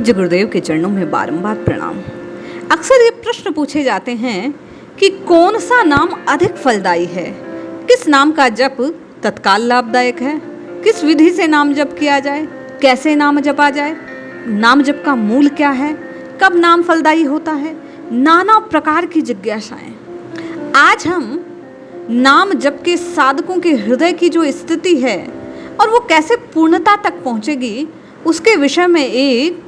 पूज्य गुरुदेव के चरणों में बारंबार प्रणाम। अक्सर ये प्रश्न पूछे जाते हैं कि कौन सा नाम अधिक फलदायी है, किस नाम का जप तत्काल लाभदायक है, किस विधि से नाम जप किया जाए, कैसे नाम जपा जाए, नाम जप का मूल क्या है, कब नाम फलदायी होता है, नाना प्रकार की जिज्ञासाएं। आज हम नाम जप के साधकों के हृदय की जो स्थिति है और वो कैसे पूर्णता तक पहुंचेगी, उसके विषय में एक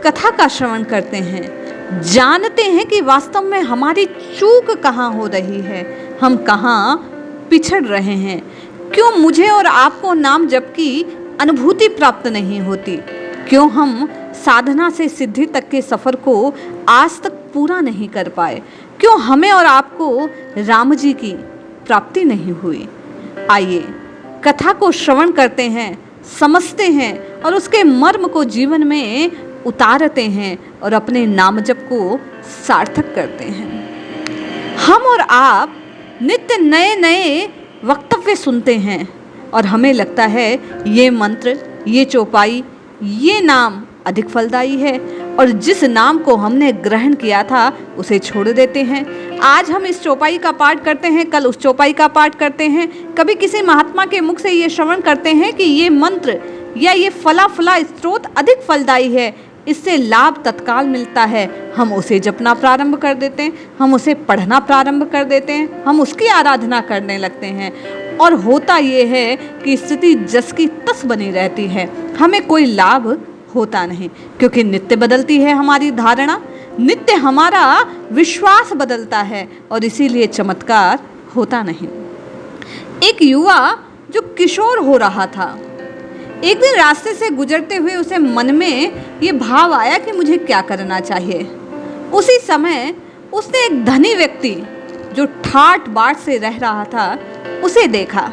कथा का श्रवण करते हैं। जानते हैं कि वास्तव में हमारी चूक कहाँ हो रही है, हम कहाँ पिछड़ रहे हैं, क्यों मुझे और आपको नाम जप की अनुभूति प्राप्त नहीं होती, क्यों हम साधना से सिद्धि तक के सफ़र को आज तक पूरा नहीं कर पाए, क्यों हमें और आपको राम जी की प्राप्ति नहीं हुई। आइए कथा को श्रवण करते हैं, समझते हैं और उसके मर्म को जीवन में उतारते हैं और अपने नाम जप को सार्थक करते हैं। हम और आप नित्य नए नए वक्तव्य सुनते हैं और हमें लगता है ये मंत्र, ये चौपाई, ये नाम अधिक फलदायी है और जिस नाम को हमने ग्रहण किया था उसे छोड़ देते हैं। आज हम इस चौपाई का पाठ करते हैं, कल उस चौपाई का पाठ करते हैं, कभी किसी महात्मा के मुख से ये श्रवण करते हैं कि ये मंत्र या ये फला फला स्त्रोत अधिक फलदायी है, इससे लाभ तत्काल मिलता है। हम उसे जपना प्रारंभ कर देते हैं, हम उसे पढ़ना प्रारंभ कर देते हैं, हम उसकी आराधना करने लगते हैं और होता ये है कि स्थिति जस की तस बनी रहती है, हमें कोई लाभ होता नहीं, क्योंकि नित्य बदलती है हमारी धारणा, नित्य हमारा विश्वास बदलता है और इसीलिए चमत्कार होता नहीं। एक युवा जो किशोर हो रहा था, एक दिन रास्ते से गुजरते हुए उसे मन में ये भाव आया कि मुझे क्या करना चाहिए। उसी समय उसने एक धनी व्यक्ति जो ठाट बाट से रह रहा था उसे देखा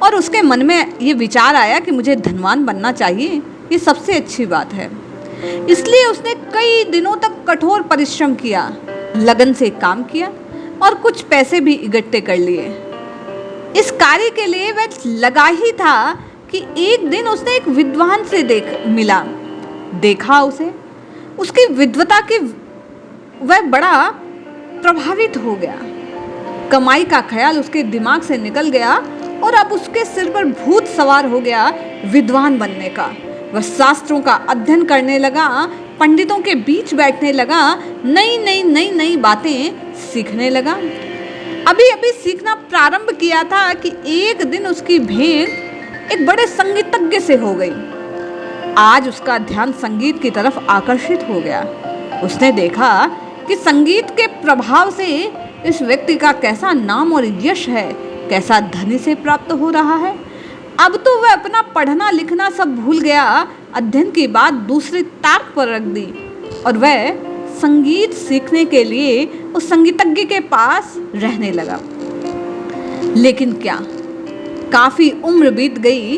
और उसके मन में ये विचार आया कि मुझे धनवान बनना चाहिए, ये सबसे अच्छी बात है। इसलिए उसने कई दिनों तक कठोर परिश्रम किया, लगन से काम किया और कुछ पैसे भी इकट्ठे कर लिए। इस कार्य के लिए वह लगा ही था कि एक दिन उसने एक विद्वान से देखा उसे, उसकी विद्वता के वह बड़ा प्रभावित हो गया। कमाई का ख्याल उसके दिमाग से निकल गया और अब उसके सिर पर भूत सवार हो गया विद्वान बनने का। वह शास्त्रों का अध्ययन करने लगा, पंडितों के बीच बैठने लगा, नई बातें सीखने लगा। अभी सीखना प्रारंभ किया था कि एक दिन उसकी भेंट एक बड़े संगीतज्ञ से हो गई। आज उसका ध्यान संगीत की तरफ आकर्षित हो गया। उसने देखा कि संगीत के प्रभाव से इस व्यक्ति का कैसा नाम और यश है, कैसा धन से प्राप्त हो रहा है। अब तो वह अपना पढ़ना लिखना सब भूल गया, अध्ययन की बात दूसरी ताक पर रख दी और वह संगीत सीखने के लिए उस संगीतज्ञ के पास रहने लगा। लेकिन क्या, काफी उम्र बीत गई,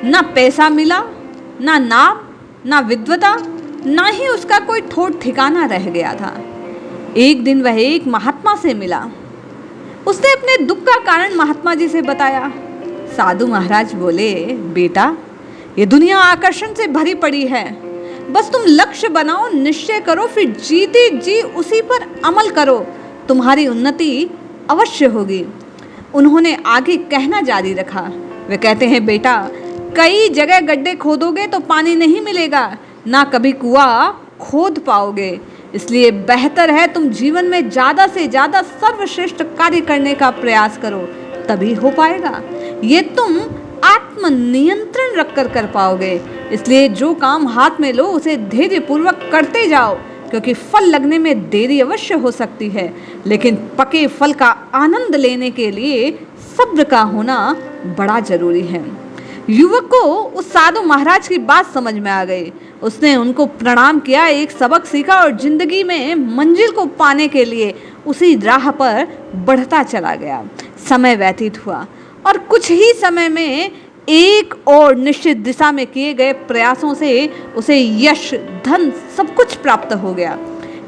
ना पैसा मिला, ना नाम, ना विद्वता, ना ही उसका कोई ठोट ठिकाना रह गया था। एक दिन वह एक महात्मा से मिला। उसने अपने दुख का कारण महात्मा जी से बताया। साधु महाराज बोले, बेटा, ये दुनिया आकर्षण से भरी पड़ी है, बस तुम लक्ष्य बनाओ, निश्चय करो, फिर जीते जी उसी पर अमल करो, तुम्हारी उन्नति अवश्य होगी। उन्होंने आगे कहना जारी रखा। वे कहते हैं, बेटा, कई जगह गड्ढे खोदोगे तो पानी नहीं मिलेगा, ना कभी कुआं खोद पाओगे, इसलिए बेहतर है तुम जीवन में ज़्यादा से ज़्यादा सर्वश्रेष्ठ कार्य करने का प्रयास करो, तभी हो पाएगा। ये तुम आत्मनियंत्रण रखकर कर पाओगे, इसलिए जो काम हाथ में लो उसे धैर्यपूर्वक करते जाओ, क्योंकि फल लगने में देरी अवश्य हो सकती है, लेकिन पके फल का आनंद लेने के लिए सब्र का होना बड़ा जरूरी है। युवक को उस साधु महाराज की बात समझ में आ गई। उसने उनको प्रणाम किया, एक सबक सीखा और जिंदगी में मंजिल को पाने के लिए उसी राह पर बढ़ता चला गया। समय व्यतीत हुआ और कुछ ही समय में एक और निश्चित दिशा में किए गए प्रयासों से उसे यश, धन सब कुछ प्राप्त हो गया।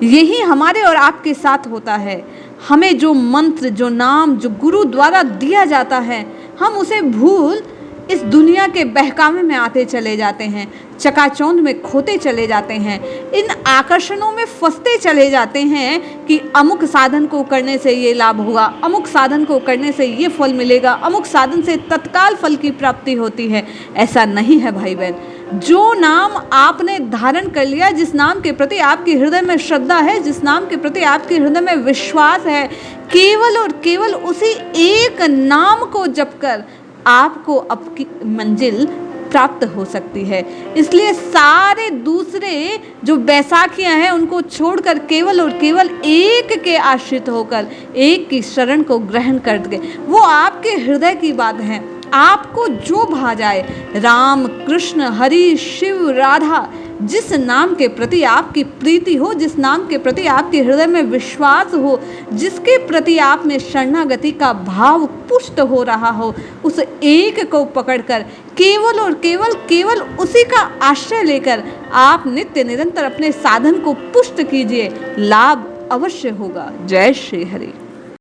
यही हमारे और आपके साथ होता है। हमें जो मंत्र, जो नाम, जो गुरु द्वारा दिया जाता है, हम उसे भूल इस दुनिया के बहकावे में आते चले जाते हैं, चकाचौंध में खोते चले जाते हैं, इन आकर्षणों में फंसते चले जाते हैं कि अमुक साधन को करने से ये लाभ होगा, अमुक साधन को करने से ये फल मिलेगा, अमुक साधन से तत्काल फल की प्राप्ति होती है। ऐसा नहीं है भाई बहन। जो नाम आपने धारण कर लिया, जिस नाम के प्रति आपके हृदय में श्रद्धा है, जिस नाम के प्रति आपके हृदय में विश्वास है, केवल और केवल उसी एक नाम को जपकर आपको आपकी मंजिल प्राप्त हो सकती है। इसलिए सारे दूसरे जो बैसाखियां हैं उनको छोड़कर केवल और केवल एक के आश्रित होकर एक की शरण को ग्रहण करके, वो आपके हृदय की बात है, आपको जो भा जाए, राम कृष्ण हरि शिव राधा, जिस नाम के प्रति आपकी प्रीति हो, जिस नाम के प्रति आपके हृदय में विश्वास हो, जिसके प्रति आप में शरणागति का भाव पुष्ट हो रहा हो, उस एक को पकड़कर केवल और केवल केवल उसी का आश्रय लेकर आप नित्य निरंतर अपने साधन को पुष्ट कीजिए, लाभ अवश्य होगा। जय श्री हरि।